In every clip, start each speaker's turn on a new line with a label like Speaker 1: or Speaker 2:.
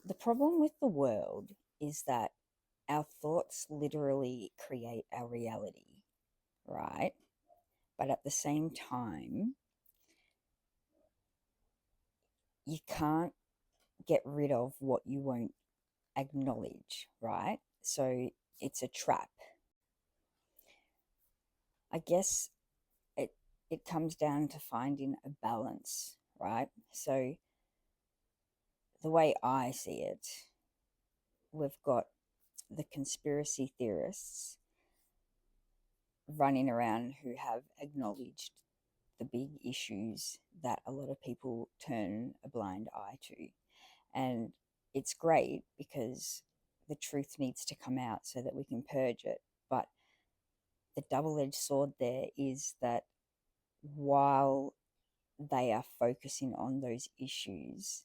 Speaker 1: The problem with the world is that our thoughts literally create our reality, right? But at the same time, you can't get rid of what you won't acknowledge, right? So it's a trap. I guess it it comes down to finding a balance, right? So the way I see it, we've got the conspiracy theorists running around who have acknowledged the big issues that a lot of people turn a blind eye to. And it's great because the truth needs to come out so that we can purge it. But the double edged sword there is that while they are focusing on those issues,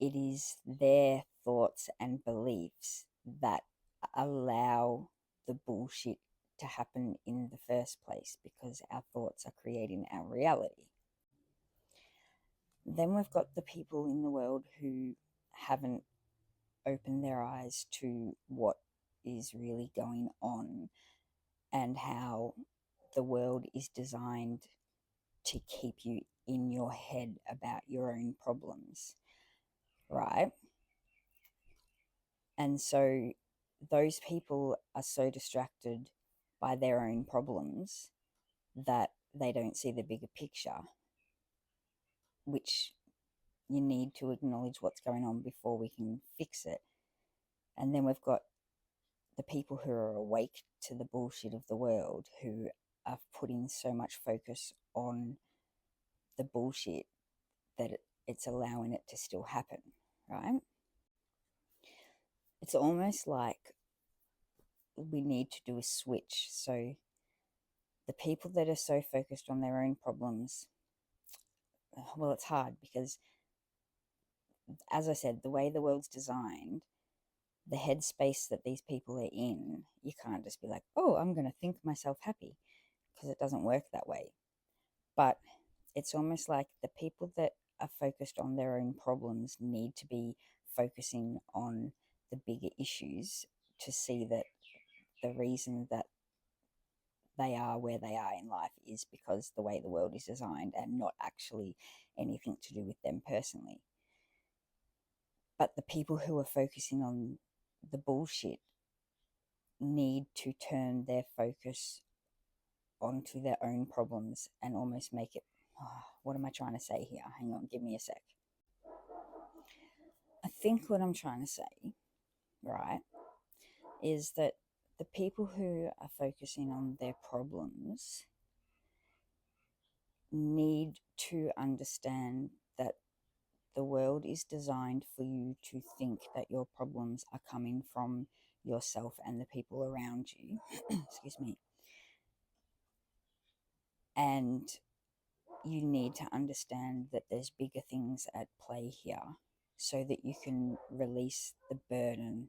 Speaker 1: it is their thoughts and beliefs that allow the bullshit to happen in the first place because our thoughts are creating our reality. Then we've got the people in the world who haven't opened their eyes to what is really going on and how the world is designed to keep you in your head about your own problems, right? And so those people are so distracted by their own problems that they don't see the bigger picture, which you need to acknowledge what's going on before we can fix it. And then we've got the people who are awake to the bullshit of the world who are putting so much focus on the bullshit that it's allowing it to still happen, right? It's almost like we need to do a switch. So the people that are so focused on their own problems, well, it's hard because, as I said, the way the world's designed, the headspace that these people are in, you can't just be like, oh, I'm going to think myself happy, because it doesn't work that way. But it's almost like the people that are focused on their own problems need to be focusing on the bigger issues to see that the reason that they are where they are in life is because the way the world is designed and not actually anything to do with them personally. But the people who are focusing on the bullshit need to turn their focus onto their own problems and almost make it. Oh, what am I trying to say here? Hang on, give me a sec. I think what I'm trying to say, right, is that the people who are focusing on their problems need to understand that the world is designed for you to think that your problems are coming from yourself and the people around you. Excuse me. And you need to understand that there's bigger things at play here so that you can release the burden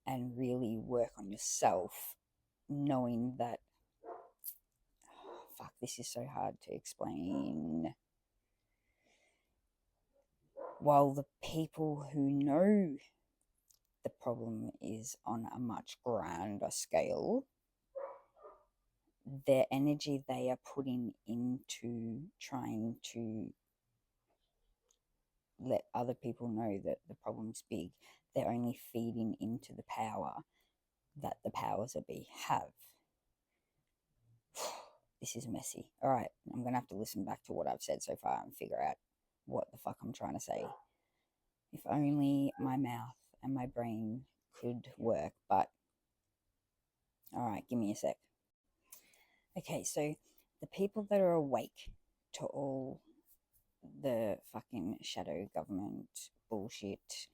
Speaker 1: and really work on yourself, knowing that, oh, fuck, this is so hard to explain. While the people who know the problem is on a much grander scale, their energy they are putting into trying to let other people know that the problem's big, they're only feeding into the power that the powers that be have. This is messy. All right, I'm going to have to listen back to what I've said so far and figure out what the fuck I'm trying to say. If only my mouth and my brain could work, but all right, give me a sec. Okay, so the people that are awake to all the fucking shadow government bullshit,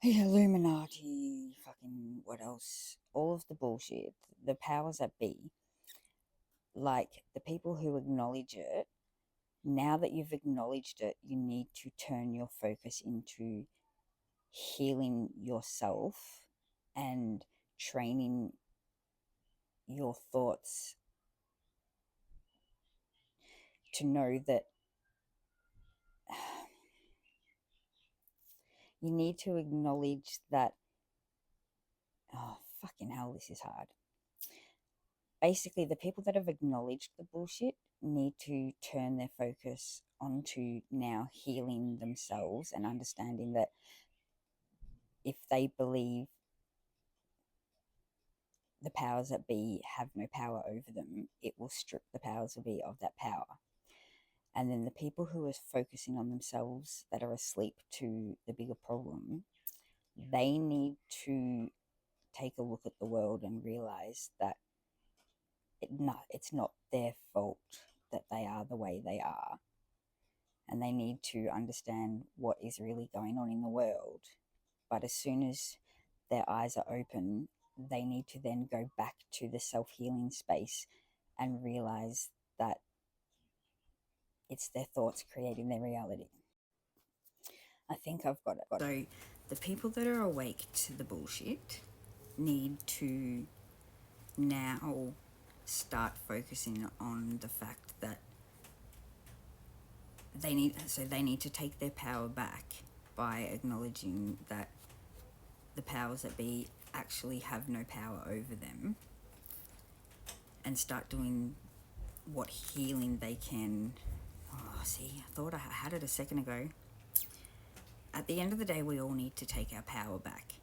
Speaker 1: Illuminati, fucking what else? All of the bullshit, the powers that be, like the people who acknowledge it, now that you've acknowledged it, you need to turn your focus into healing yourself and training your thoughts to know that You need to acknowledge that, oh, fucking hell, this is hard. Basically, the people that have acknowledged the bullshit need to turn their focus onto now healing themselves and understanding that if they believe the powers that be have no power over them, it will strip the powers that be of that power. And then the people who are focusing on themselves that are asleep to the bigger problem, they need to take a look at the world and realize that it's not their fault that they are the way they are. And they need to understand what is really going on in the world. But as soon as their eyes are open, they need to then go back to the self-healing space and realize that it's their thoughts creating their reality. I think I've got it. So the people that are awake to the bullshit need to now start focusing on the fact that they need to take their power back by acknowledging that the powers that be actually have no power over them, and start doing what healing they can. Oh, see, I thought I had it a second ago. At the end of the day, we all need to take our power back,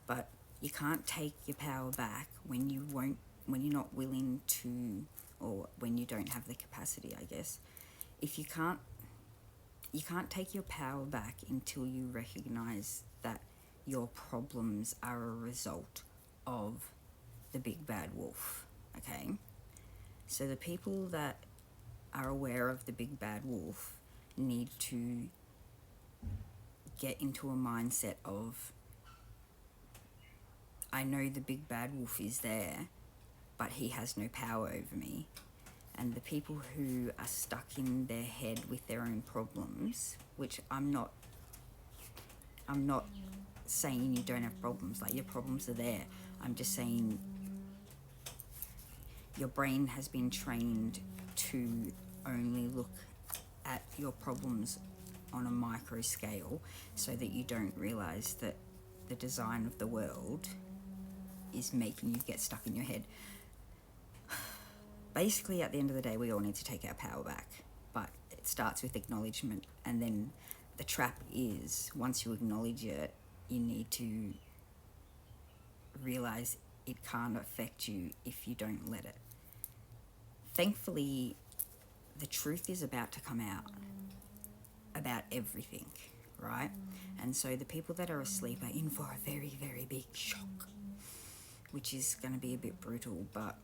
Speaker 1: but you can't take your power back when you're not willing to, or when you don't have the capacity, I guess. If you can't take your power back until you recognize that your problems are a result of the big bad wolf, okay? So the people that are aware of the big bad wolf need to get into a mindset of, I know the big bad wolf is there, but he has no power over me. And the people who are stuck in their head with their own problems, which I'm not saying you don't have problems, like your problems are there. I'm just saying your brain has been trained to only look at your problems on a micro scale so that you don't realize that the design of the world is making you get stuck in your head. Basically, at the end of the day, we all need to take our power back, but it starts with acknowledgement. And then the trap is, once you acknowledge it, you need to realize it can't affect you if you don't let it. Thankfully, the truth is about to come out about everything, right? And so the people that are asleep are in for a very, very big shock, which is going to be a bit brutal, but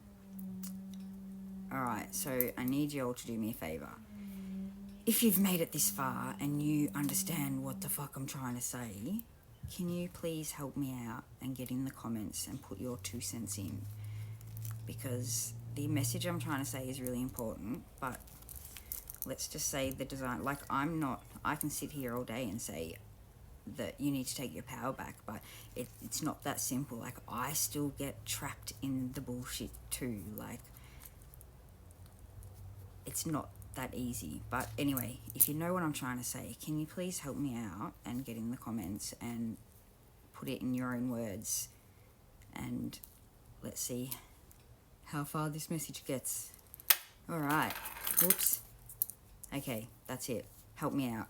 Speaker 1: alright, so I need you all to do me a favour. If you've made it this far and you understand what the fuck I'm trying to say, can you please help me out and get in the comments and put your 2 cents in? Because the message I'm trying to say is really important, but let's just say the design, like I can sit here all day and say that you need to take your power back, but it's not that simple. Like, I still get trapped in the bullshit too. Like, it's not that easy. But anyway, if you know what I'm trying to say, can you please help me out and get in the comments and put it in your own words, and let's see how far this message gets. All right. Oops. Okay, that's it. Help me out.